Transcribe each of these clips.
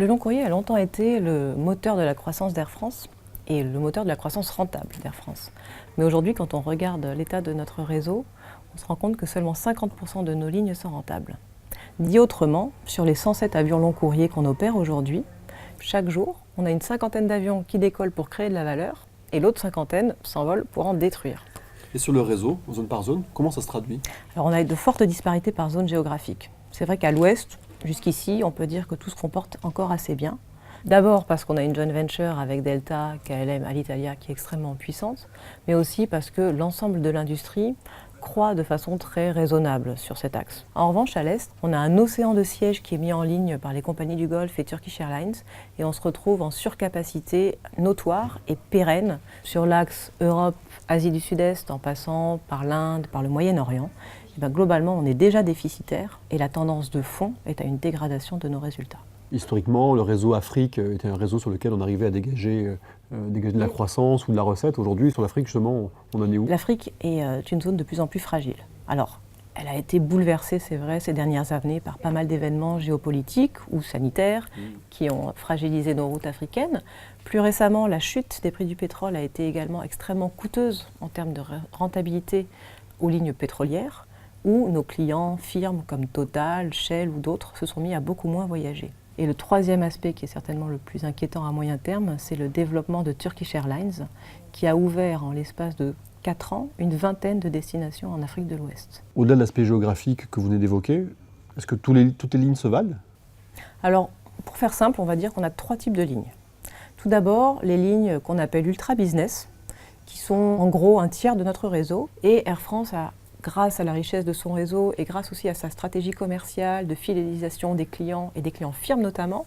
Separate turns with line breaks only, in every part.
Le long courrier a longtemps été le moteur de la croissance d'Air France et le moteur de la croissance rentable d'Air France. Mais aujourd'hui, quand on regarde l'état de notre réseau, on se rend compte que seulement 50% de nos lignes sont rentables. Dit autrement, sur les 107 avions long courrier qu'on opère aujourd'hui, chaque jour, on a une cinquantaine d'avions qui décollent pour créer de la valeur et l'autre cinquantaine s'envole pour en détruire.
Et sur le réseau, zone par zone, comment ça se traduit?
Alors on a de fortes disparités par zone géographique. C'est vrai qu'à l'ouest, jusqu'ici, on peut dire que tout se comporte encore assez bien. D'abord parce qu'on a une joint venture avec Delta, KLM, Alitalia qui est extrêmement puissante, mais aussi parce que l'ensemble de l'industrie croît de façon très raisonnable sur cet axe. En revanche, à l'Est, on a un océan de sièges qui est mis en ligne par les compagnies du Golfe et Turkish Airlines et on se retrouve en surcapacité notoire et pérenne sur l'axe Europe-Asie du Sud-Est en passant par l'Inde, par le Moyen-Orient. Et bien, globalement, on est déjà déficitaire et la tendance de fond est à une dégradation de nos résultats.
Historiquement, le réseau Afrique était un réseau sur lequel on arrivait à dégager de la croissance ou de la recette. Aujourd'hui, sur l'Afrique, justement, on en est où?
L'Afrique est une zone de plus en plus fragile. Alors, elle a été bouleversée, c'est vrai, ces dernières années par pas mal d'événements géopolitiques ou sanitaires qui ont fragilisé nos routes africaines. Plus récemment, la chute des prix du pétrole a été également extrêmement coûteuse en termes de rentabilité aux lignes pétrolières, où nos clients, firmes comme Total, Shell ou d'autres, se sont mis à beaucoup moins voyager. Et le troisième aspect qui est certainement le plus inquiétant à moyen terme, c'est le développement de Turkish Airlines, qui a ouvert en l'espace de 4 ans une vingtaine de destinations en Afrique de l'Ouest.
Au-delà de l'aspect géographique que vous venez d'évoquer, est-ce que toutes les lignes se valent?
Alors, pour faire simple, on va dire qu'on a 3 types de lignes. Tout d'abord, les lignes qu'on appelle ultra business, qui sont en gros un tiers de notre réseau, et Air France a, grâce à la richesse de son réseau et grâce aussi à sa stratégie commerciale de fidélisation des clients et des clients firmes notamment,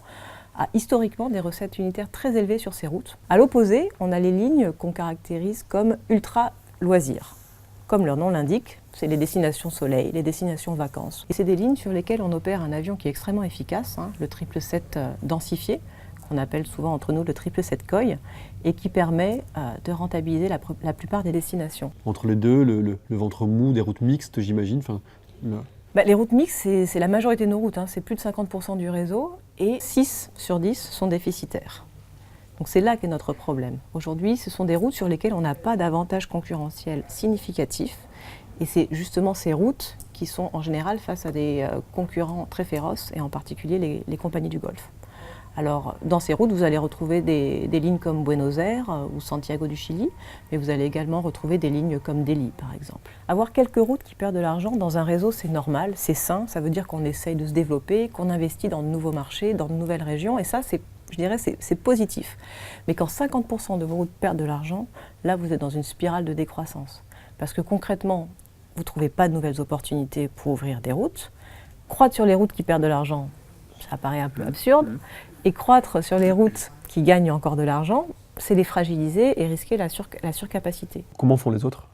a historiquement des recettes unitaires très élevées sur ses routes. À l'opposé, on a les lignes qu'on caractérise comme ultra loisirs. Comme leur nom l'indique, c'est les destinations soleil, les destinations vacances. Et c'est des lignes sur lesquelles on opère un avion qui est extrêmement efficace, le 777 densifié, qu'on appelle souvent entre nous le 777 COI, et qui permet de rentabiliser la plupart des destinations.
Entre les deux, le ventre mou des routes mixtes, j'imagine.
Les routes mixtes, c'est la majorité de nos routes, c'est plus de 50% du réseau, et 6 sur 10 sont déficitaires. Donc c'est là qu'est notre problème. Aujourd'hui, ce sont des routes sur lesquelles on n'a pas d'avantage concurrentiel significatif, et c'est justement ces routes qui sont en général face à des concurrents très féroces, et en particulier les compagnies du Golfe. Alors, dans ces routes, vous allez retrouver des lignes comme Buenos Aires ou Santiago du Chili, mais vous allez également retrouver des lignes comme Delhi, par exemple. Avoir quelques routes qui perdent de l'argent dans un réseau, c'est normal, c'est sain, ça veut dire qu'on essaye de se développer, qu'on investit dans de nouveaux marchés, dans de nouvelles régions, et ça, je dirais, c'est positif. Mais quand 50% de vos routes perdent de l'argent, là, vous êtes dans une spirale de décroissance. Parce que concrètement, vous ne trouvez pas de nouvelles opportunités pour ouvrir des routes. Croître sur les routes qui perdent de l'argent, ça paraît un peu absurde. Et croître sur les routes qui gagnent encore de l'argent, c'est les fragiliser et risquer la surcapacité.
Comment font les autres?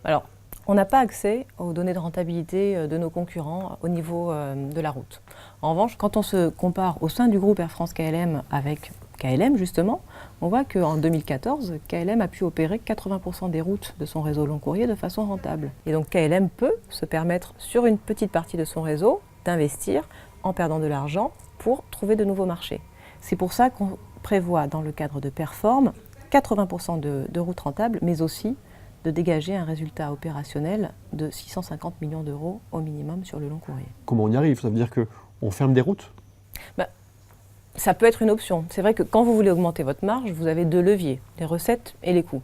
Alors, on n'a pas accès aux données de rentabilité de nos concurrents au niveau de la route. En revanche, quand on se compare au sein du groupe Air France-KLM avec KLM justement, on voit qu'en 2014, KLM a pu opérer 80% des routes de son réseau long courrier de façon rentable. Et donc KLM peut se permettre sur une petite partie de son réseau d'investir en perdant de l'argent pour trouver de nouveaux marchés. C'est pour ça qu'on prévoit dans le cadre de Perform 80% de routes rentables, mais aussi de dégager un résultat opérationnel de 650 millions d'euros au minimum sur le long courrier.
Comment on y arrive? Ça veut dire qu'on ferme des routes?
Ça peut être une option. C'est vrai que quand vous voulez augmenter votre marge, vous avez 2 leviers, les recettes et les coûts.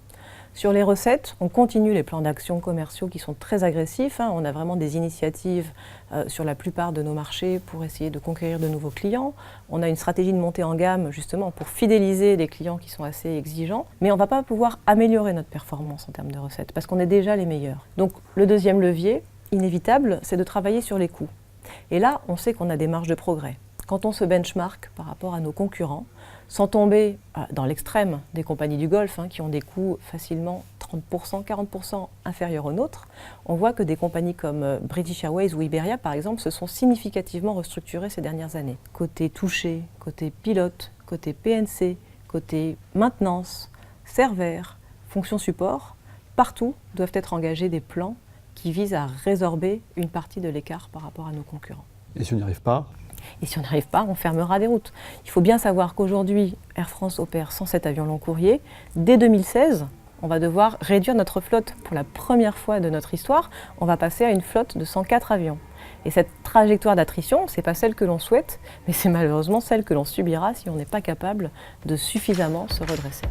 Sur les recettes, on continue les plans d'action commerciaux qui sont très agressifs. On a vraiment des initiatives sur la plupart de nos marchés pour essayer de conquérir de nouveaux clients. On a une stratégie de montée en gamme justement pour fidéliser des clients qui sont assez exigeants. Mais on ne va pas pouvoir améliorer notre performance en termes de recettes parce qu'on est déjà les meilleurs. Donc le deuxième levier, inévitable, c'est de travailler sur les coûts. Et là, on sait qu'on a des marges de progrès. Quand on se benchmark par rapport à nos concurrents, sans tomber dans l'extrême des compagnies du Golfe, qui ont des coûts facilement 30%, 40% inférieurs aux nôtres, on voit que des compagnies comme British Airways ou Iberia, par exemple, se sont significativement restructurées ces dernières années. Côté touché, côté pilote, côté PNC, côté maintenance, serveur, fonction support, partout doivent être engagés des plans qui visent à résorber une partie de l'écart par rapport à nos concurrents.
Et si on n'y arrive pas?
Et si on n'y arrive pas, on fermera des routes. Il faut bien savoir qu'aujourd'hui, Air France opère 107 avions long courrier. Dès 2016, on va devoir réduire notre flotte. Pour la première fois de notre histoire, on va passer à une flotte de 104 avions. Et cette trajectoire d'attrition, ce n'est pas celle que l'on souhaite, mais c'est malheureusement celle que l'on subira si on n'est pas capable de suffisamment se redresser.